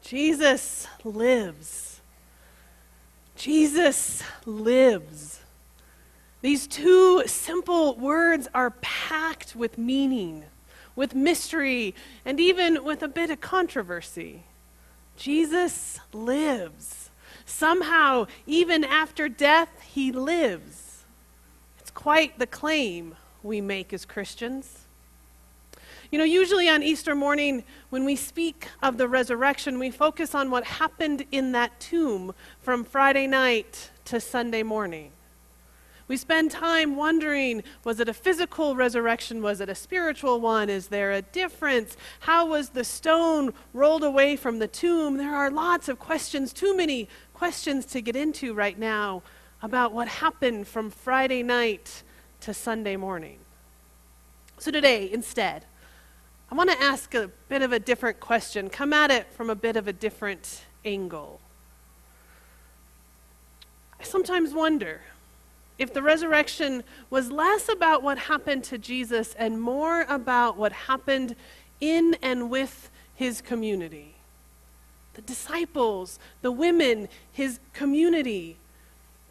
Jesus lives. Jesus lives. These two simple words are packed with meaning, with mystery, and even with a bit of controversy. Jesus lives. Somehow, even after death, he lives. It's quite the claim we make as Christians. You know, usually on Easter morning, when we speak of the resurrection, we focus on what happened in that tomb from Friday night to Sunday morning. We spend time wondering, was it a physical resurrection? Was it a spiritual one? Is there a difference? How was the stone rolled away from the tomb? There are lots of questions, too many questions to get into right now about what happened from Friday night to Sunday morning. So today, instead, I want to ask a bit of a different question, come at it from a bit of a different angle. I sometimes wonder if the resurrection was less about what happened to Jesus and more about what happened in and with his community. The disciples, the women, his community,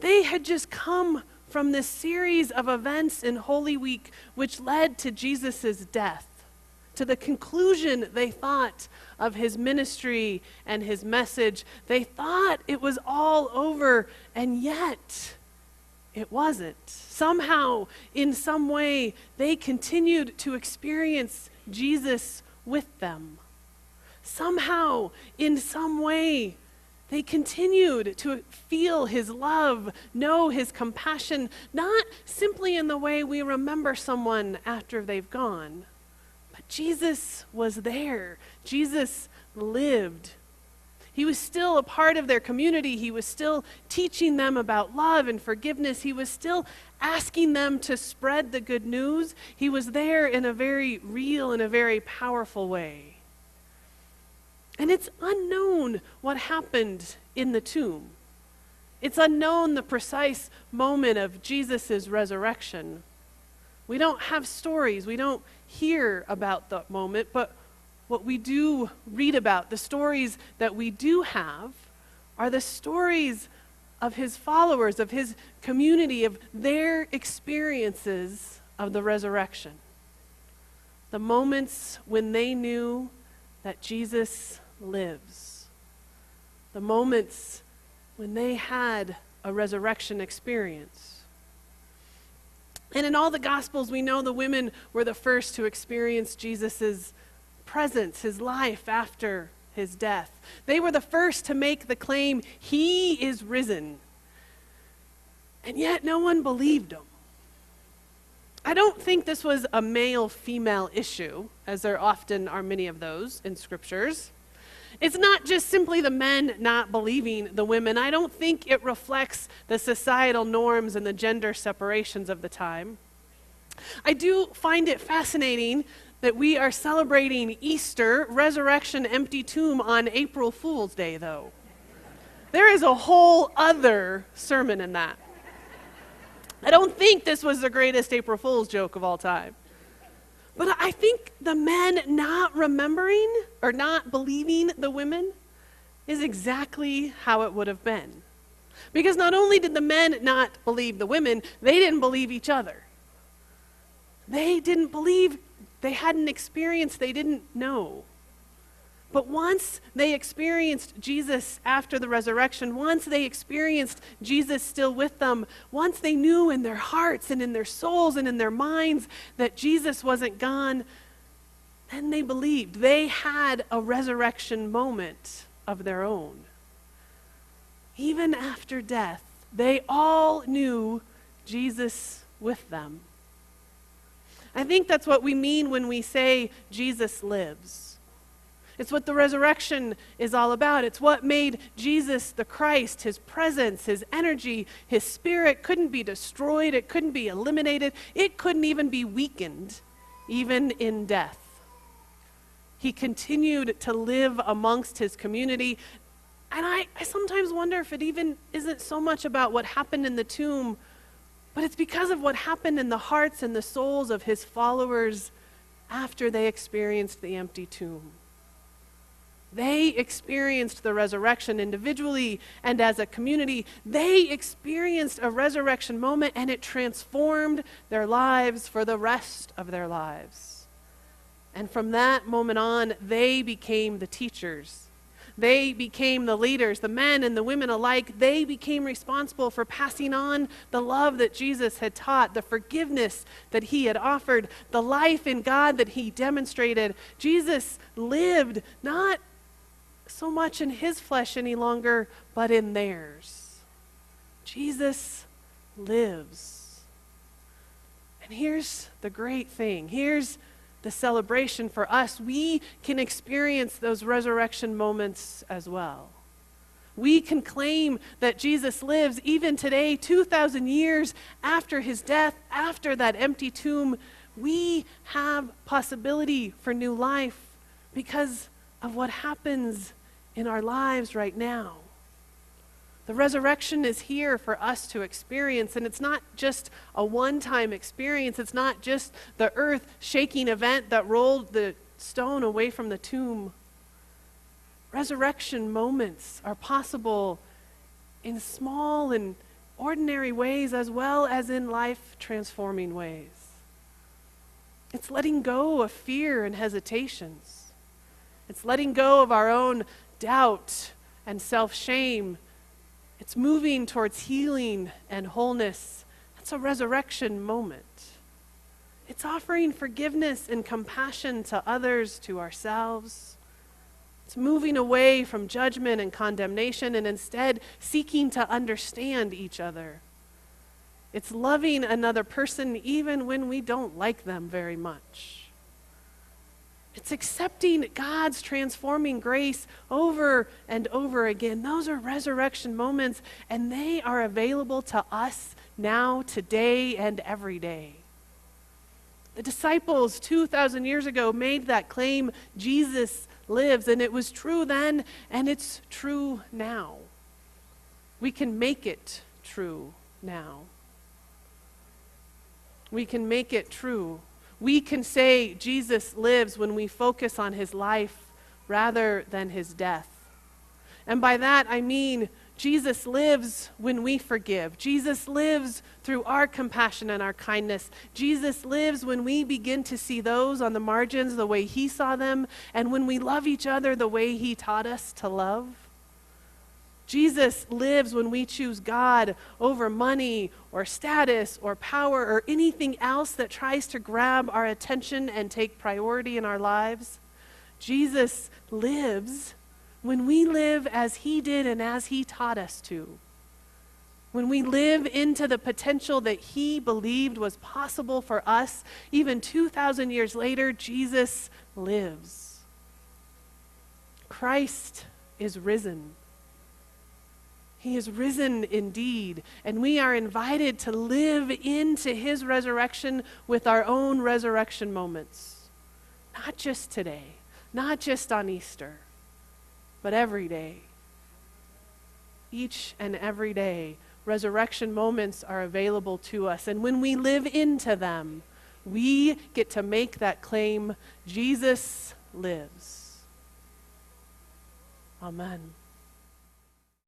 they had just come from this series of events in Holy Week which led to Jesus' death, to the conclusion, they thought, of his ministry and his message. They thought it was all over, and yet it wasn't. Somehow, in some way, they continued to experience Jesus with them. Somehow, in some way, they continued to feel his love, know his compassion, not simply in the way we remember someone after they've gone, but Jesus was there. Jesus lived. He was still a part of their community. He was still teaching them about love and forgiveness. He was still asking them to spread the good news. He was there in a very real and a very powerful way. And it's unknown what happened in the tomb. It's unknown the precise moment of Jesus' resurrection. We don't have stories. We don't hear about that moment, but what we do read about, the stories that we do have, are the stories of his followers, of his community, of their experiences of the resurrection. The moments when they knew that Jesus lives. The moments when they had a resurrection experience. And in all the Gospels, we know the women were the first to experience Jesus' presence, his life after his death. They were the first to make the claim, he is risen. And yet no one believed them. I don't think this was a male-female issue, as there often are many of those in scriptures. It's not just simply the men not believing the women. I don't think it reflects the societal norms and the gender separations of the time. I do find it fascinating that we are celebrating Easter, resurrection, empty tomb on April Fool's Day, though. There is a whole other sermon in that. I don't think this was the greatest April Fool's joke of all time. But I think the men not remembering or not believing the women is exactly how it would have been. Because not only did the men not believe the women, they didn't believe each other. They didn't believe, they hadn't experienced, they didn't know. But once they experienced Jesus after the resurrection, once they experienced Jesus still with them, once they knew in their hearts and in their souls and in their minds that Jesus wasn't gone, then they believed. They had a resurrection moment of their own. Even after death, they all knew Jesus with them. I think that's what we mean when we say Jesus lives. It's what the resurrection is all about. It's what made Jesus the Christ, his presence, his energy, his spirit couldn't be destroyed. It couldn't be eliminated. It couldn't even be weakened, even in death. He continued to live amongst his community. And I sometimes wonder if it even isn't so much about what happened in the tomb, but it's because of what happened in the hearts and the souls of his followers after they experienced the empty tomb. They experienced the resurrection individually and as a community. They experienced a resurrection moment, and it transformed their lives for the rest of their lives. And from that moment on, they became the teachers. They became the leaders, the men and the women alike. They became responsible for passing on the love that Jesus had taught, the forgiveness that he had offered, the life in God that he demonstrated. Jesus lived not so much in his flesh any longer, but in theirs. Jesus lives. And here's the great thing. Here's the celebration for us. We can experience those resurrection moments as well. We can claim that Jesus lives even today, 2,000 years after his death, after that empty tomb. We have possibility for new life because of what happens in our lives right now. The resurrection is here for us to experience, and it's not just a one-time experience. It's not just the earth-shaking event that rolled the stone away from the tomb. Resurrection moments are possible in small and ordinary ways as well as in life-transforming ways. It's letting go of fear and hesitations. It's letting go of our own doubt and self-shame. It's moving towards healing and wholeness. That's a resurrection moment. It's offering forgiveness and compassion to others, to ourselves. It's moving away from judgment and condemnation and instead seeking to understand each other. It's loving another person even when we don't like them very much. It's accepting God's transforming grace over and over again. Those are resurrection moments, and they are available to us now, today, and every day. The disciples 2,000 years ago made that claim, Jesus lives, and it was true then, and it's true now. We can make it true now. We can make it true. We can say Jesus lives when we focus on his life rather than his death. And by that I mean Jesus lives when we forgive. Jesus lives through our compassion and our kindness. Jesus lives when we begin to see those on the margins the way he saw them, and when we love each other the way he taught us to love. Jesus lives when we choose God over money or status or power or anything else that tries to grab our attention and take priority in our lives. Jesus lives when we live as he did and as he taught us to. When we live into the potential that he believed was possible for us, even 2,000 years later, Jesus lives. Christ is risen. He is risen indeed, and we are invited to live into his resurrection with our own resurrection moments. Not just today, not just on Easter, but every day. Each and every day, resurrection moments are available to us, and when we live into them, we get to make that claim, Jesus lives. Amen.